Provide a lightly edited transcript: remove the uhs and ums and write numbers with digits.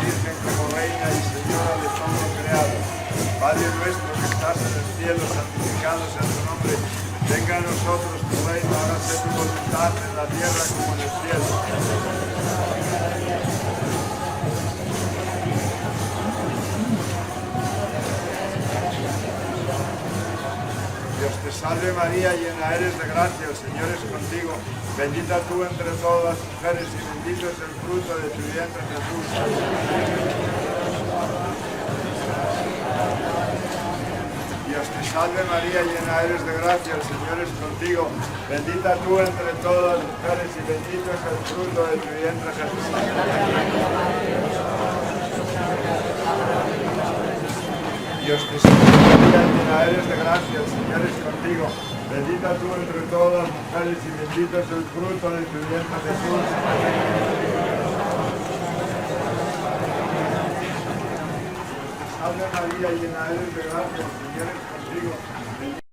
Virgen como Reina y Señora de todo lo creado. Padre nuestro que estás en el cielo, santificado sea tu nombre. Venga a nosotros tu reino, hágase tu voluntad en la tierra como en el cielo. Dios te salve María, llena eres de gracia, el Señor es contigo. Bendita tú entre todas las mujeres y bendito es el fruto de tu vientre Jesús. Dios te salve María, llena eres de gracia, el Señor es contigo. Bendita tú entre todas las mujeres y bendito es el fruto de tu vientre Jesús. Dios te salve María, llena eres de gracia, el Señor es contigo. Bendita tú entre todas las mujeres y bendito es el fruto de tu vientre Jesús. Dios te salve María, llena eres de gracia, el Señor es contigo.